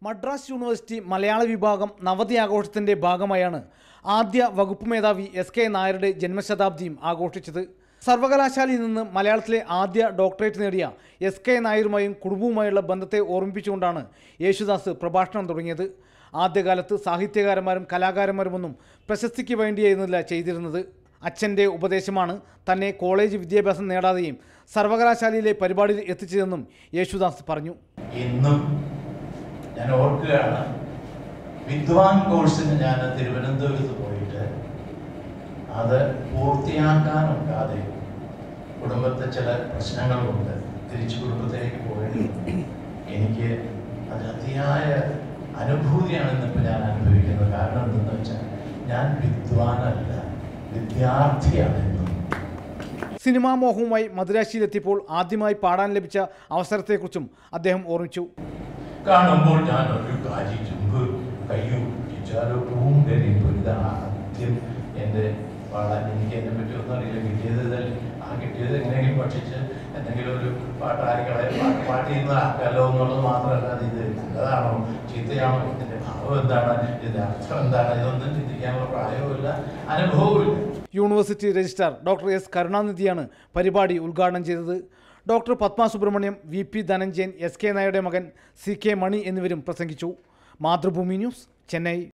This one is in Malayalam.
മദ്രാസ് യൂണിവേഴ്സിറ്റി മലയാള വിഭാഗം നവതി ആഘോഷത്തിൻ്റെ ഭാഗമായാണ് ആദ്യ വകുപ്പ് മേധാവി എസ്.കെ. നായരുടെ ജന്മശതാബ്ദിയും ആഘോഷിച്ചത്. സർവകലാശാലയിൽ നിന്ന് മലയാളത്തിലെ ആദ്യ ഡോക്ടറേറ്റ് നേടിയ എസ്.കെ. നായരുമായും കുടുംബവുമായുള്ള ബന്ധത്തെ ഓർമ്മിപ്പിച്ചുകൊണ്ടാണ് യേശുദാസ് പ്രഭാഷണം തുടങ്ങിയത്. ആദ്യകാലത്ത് സാഹിത്യകാരന്മാരും കലാകാരന്മാരുമൊന്നും പ്രശസ്തിക്ക് വേണ്ടിയായിരുന്നില്ല ചെയ്തിരുന്നത്. അച്ഛൻ്റെ ഉപദേശമാണ് തന്നെ കോളേജ് വിദ്യാഭ്യാസം നേടാതെയും സർവകലാശാലയിലെ പരിപാടിയിൽ എത്തിച്ചതെന്നും യേശുദാസ് പറഞ്ഞു. ഞാൻ ഓർക്കുകയാണ്, വിദ്വാൻ കോഴ്സിന് ഞാൻ തിരുവനന്തപുരത്ത് പോയിട്ട് അത് പൂർത്തിയാക്കാനൊക്കാതെ കുടുംബത്തെ ചില പ്രശ്നങ്ങൾ കൊണ്ട് തിരിച്ചു കുടുംബത്തിലേക്ക് പോയിട്ട് എനിക്ക് അത് അതിയായ അനുഭൂതിയാണെന്നിപ്പോൾ ഞാൻ അനുഭവിക്കുന്നത്. കാരണം എന്തെന്ന് വെച്ചാൽ ഞാൻ വിദ്വാനല്ല, വിദ്യാർത്ഥിയാണെന്നും. സിനിമാ മോഹവുമായി മദുരാശിയിലെത്തിയപ്പോൾ ആദ്യമായി പാടാൻ ലഭിച്ച അവസരത്തെക്കുറിച്ചും അദ്ദേഹം ഓർമ്മിച്ചു. കാണുമ്പോൾ ഞാൻ ഒരു കാജി ചുമ്പ് കയ്യു പിടിച്ചാലോ ഇതാണ് ആദ്യം എൻ്റെ പാടാൻ. എനിക്ക് എന്നെ പറ്റി ഒന്നും അറിയില്ല. കിട്ടിയത് എങ്ങനെയെങ്കിലും ഭക്ഷിച്ച് എന്തെങ്കിലും ഒരു പാട്ടായിക്കളെ പാട്ടിന്ന് ആക്കാലോ എന്നുള്ളത് മാത്രമല്ലാതെ ഇത് നല്ലതാണോ ചീത്തയാണോ, ഇതിൻ്റെ ഭാവം എന്താണ്, ഇതിൻ്റെ അർത്ഥം എന്താണ്, ഇതൊന്നും ചിന്തിക്കാനുള്ള പ്രായവുമില്ല, അനുഭവവുമില്ല. യൂണിവേഴ്സിറ്റി രജിസ്ട്രാർ ഡോക്ടർ എസ് കരുണാനിധിയാണ് പരിപാടി ഉദ്ഘാടനം ചെയ്തത്. Doctor Padma Subrahmanyam, VP. Dhananjayan, SK. നായരുടെ മകൻ സി.കെ. മണി എന്നിവരും പ്രസംഗിച്ചു. മാതൃഭൂമി ന്യൂസ്, ചെന്നൈ.